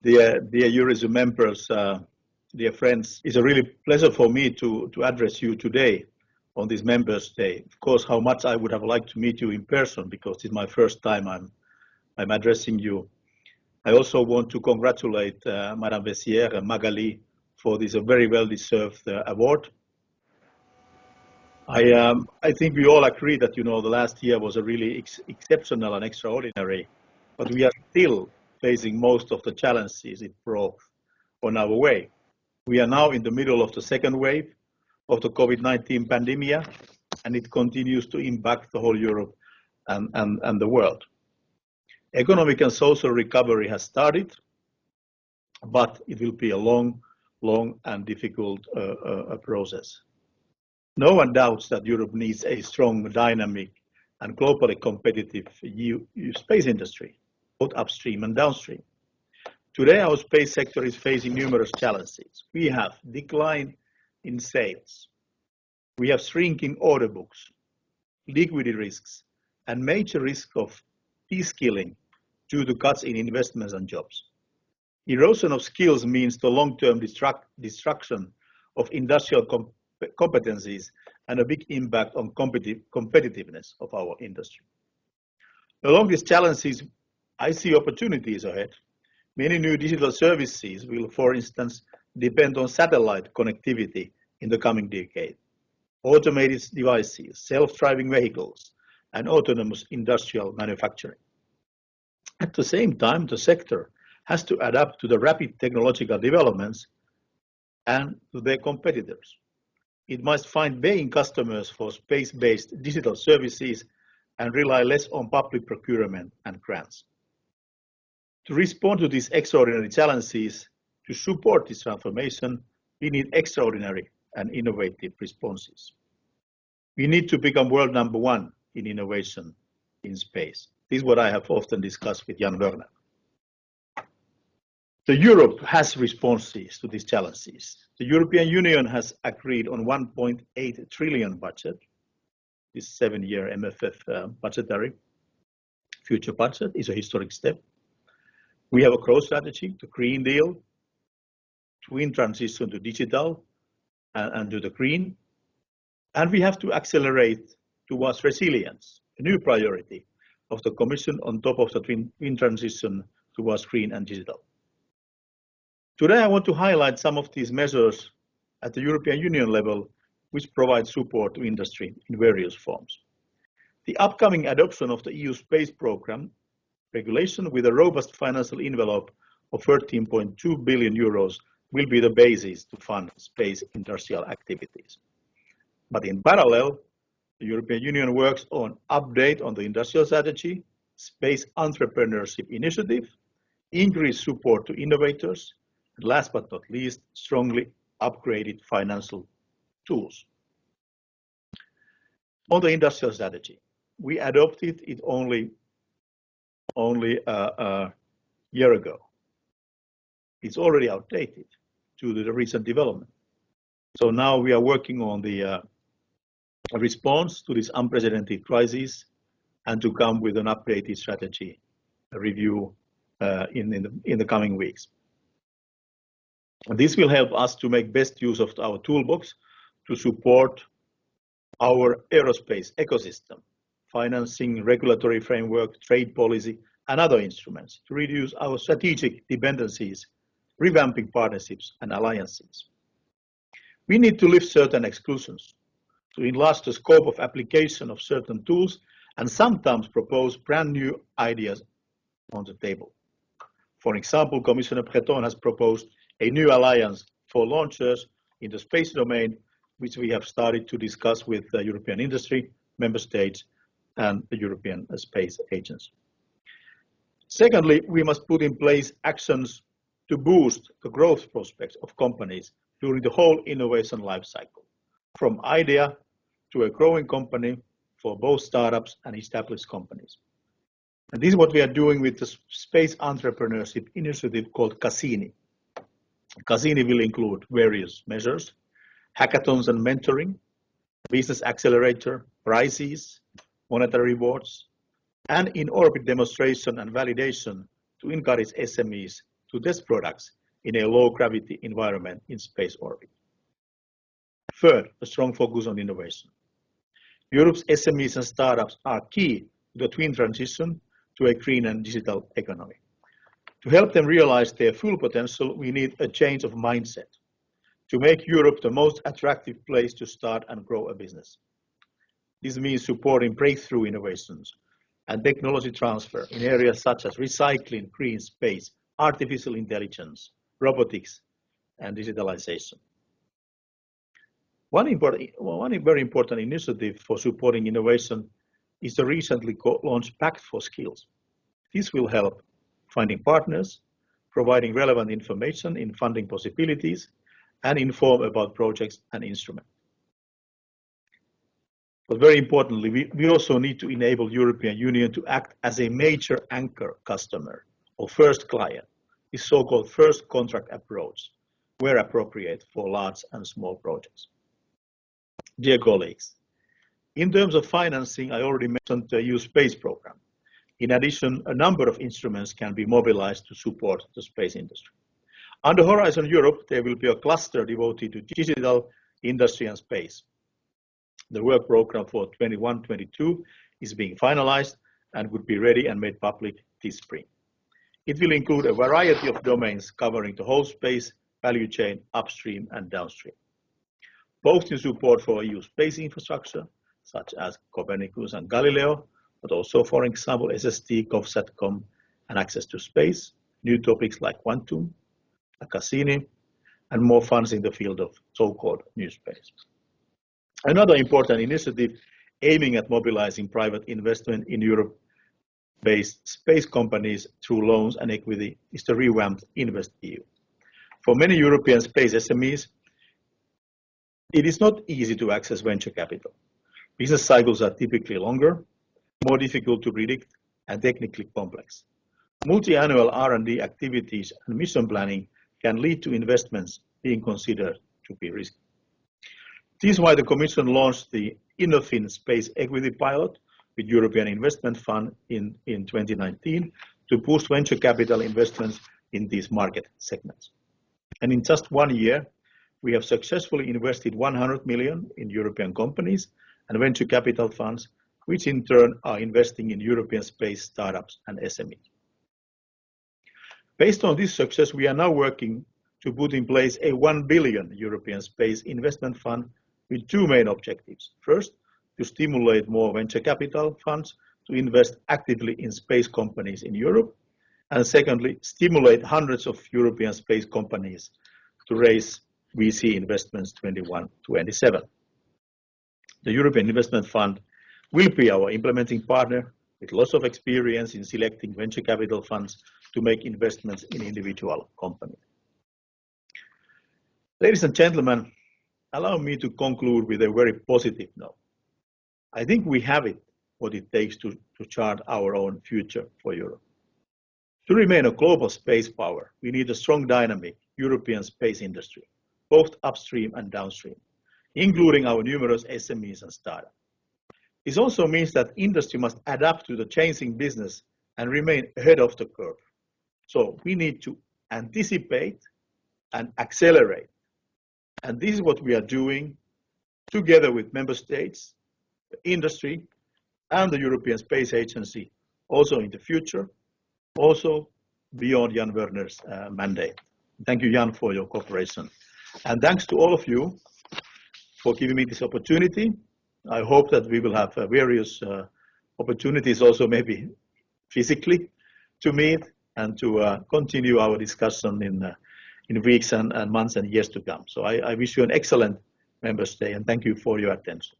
Dear Eurisy Members, dear friends, it's a really pleasure for me to address you today on this Members Day. Of course, how much I would have liked to meet you in person, because it's my first time I'm addressing you. I also want to congratulate Madame Vessière and Magali for this very well-deserved award. I think we all agree that, the last year was a really exceptional and extraordinary, but we are still facing most of the challenges it brought on our way. We are now in the middle of the second wave of the COVID-19 pandemic, and it continues to impact the whole Europe and the world. Economic and social recovery has started, but it will be a long and difficult process. No one doubts that Europe needs a strong, dynamic, and globally competitive space industry, both upstream and downstream. Today, our space sector is facing numerous challenges. We have decline in sales. We have shrinking order books, liquidity risks, and major risk of de-skilling due to cuts in investments and jobs. Erosion of skills means the long-term destruction of industrial competencies and a big impact on competitiveness of our industry. Along these challenges, I see opportunities ahead. Many new digital services will, for instance, depend on satellite connectivity in the coming decade. Automated devices, self-driving vehicles, and autonomous industrial manufacturing. At the same time, the sector has to adapt to the rapid technological developments and to their competitors. It must find paying customers for space-based digital services and rely less on public procurement and grants. To respond to these extraordinary challenges, to support this transformation, we need extraordinary and innovative responses. We need to become world number one in innovation in space. This is what I have often discussed with Jan Werner. Europe has responses to these challenges. The European Union has agreed on 1.8 trillion budget. This 7-year MFF budgetary future budget is a historic step. We have a growth strategy, the Green Deal, twin transition to digital and to the green. And we have to accelerate towards resilience, a new priority of the Commission on top of the twin transition towards green and digital. Today, I want to highlight some of these measures at the European Union level, which provide support to industry in various forms. The upcoming adoption of the EU Space Programme regulation with a robust financial envelope of 13.2 billion euros will be the basis to fund space industrial activities. But in parallel, the European Union works on update on the industrial strategy, space entrepreneurship initiative, increased support to innovators, and last but not least, strongly upgraded financial tools. On the industrial strategy, we adopted it only a year ago. It's already outdated due to the recent development. So now we are working on the response to this unprecedented crisis and to come with an updated strategy review in the coming weeks. This will help us to make best use of our toolbox to support our aerospace ecosystem, financing, regulatory framework, trade policy, and other instruments to reduce our strategic dependencies, revamping partnerships and alliances. We need to lift certain exclusions, to enlarge the scope of application of certain tools, and sometimes propose brand new ideas on the table. For example, Commissioner Breton has proposed a new alliance for launchers in the space domain, which we have started to discuss with the European industry, member states, and the European Space Agency. Secondly, we must put in place actions to boost the growth prospects of companies during the whole innovation life cycle, from idea to a growing company for both startups and established companies. And this is what we are doing with the Space Entrepreneurship Initiative called Cassini. Cassini will include various measures, hackathons and mentoring, business accelerator, prizes, monetary rewards, and in-orbit demonstration and validation to encourage SMEs to test products in a low-gravity environment in space orbit. Third, a strong focus on innovation. Europe's SMEs and startups are key to the twin transition to a green and digital economy. To help them realize their full potential, we need a change of mindset to make Europe the most attractive place to start and grow a business. This means supporting breakthrough innovations and technology transfer in areas such as recycling, green space, artificial intelligence, robotics, and digitalization. One very important initiative for supporting innovation is the recently launched Pact for Skills. This will help finding partners, providing relevant information in funding possibilities, and inform about projects and instruments. But very importantly, we also need to enable European Union to act as a major anchor customer or first client, this so-called first contract approach, where appropriate for large and small projects. Dear colleagues, in terms of financing, I already mentioned the EU space program. In addition, a number of instruments can be mobilized to support the space industry. Under Horizon Europe, there will be a cluster devoted to digital, industry and space. The work program for 21-22 is being finalized and would be ready and made public this spring. It will include a variety of domains covering the whole space value chain, upstream and downstream. Both in support for EU space infrastructure, such as Copernicus and Galileo, but also, for example, SST, GovSatcom, and access to space, new topics like quantum, Cassini, and more funds in the field of so-called new space. Another important initiative aiming at mobilizing private investment in Europe-based space companies through loans and equity is the revamped InvestEU. For many European space SMEs, it is not easy to access venture capital. Business cycles are typically longer, more difficult to predict, and technically complex. Multi-annual R&D activities and mission planning can lead to investments being considered to be risky. This is why the Commission launched the Innofin Space Equity Pilot with European Investment Fund in 2019 to boost venture capital investments in these market segments. And in just 1 year, we have successfully invested 100 million in European companies and venture capital funds, which in turn are investing in European space startups and SMEs. Based on this success, we are now working to put in place a 1 billion European Space Investment Fund with two main objectives. First, to stimulate more venture capital funds to invest actively in space companies in Europe. And secondly, stimulate hundreds of European space companies to raise VC investments 21-27. The European Investment Fund will be our implementing partner with lots of experience in selecting venture capital funds to make investments in individual companies. Ladies and gentlemen, allow me to conclude with a very positive note. I think we have what it takes to chart our own future for Europe. To remain a global space power, we need a strong dynamic European space industry, both upstream and downstream, including our numerous SMEs and startups. This also means that industry must adapt to the changing business and remain ahead of the curve. So we need to anticipate and accelerate. And this is what we are doing together with member states, the industry, and the European Space Agency, also in the future, also beyond Jan Werner's mandate. Thank you, Jan, for your cooperation. And thanks to all of you for giving me this opportunity. I hope that we will have various opportunities also maybe physically to meet and to continue our discussion in weeks and months and years to come. So I wish you an excellent Members' Day and thank you for your attention.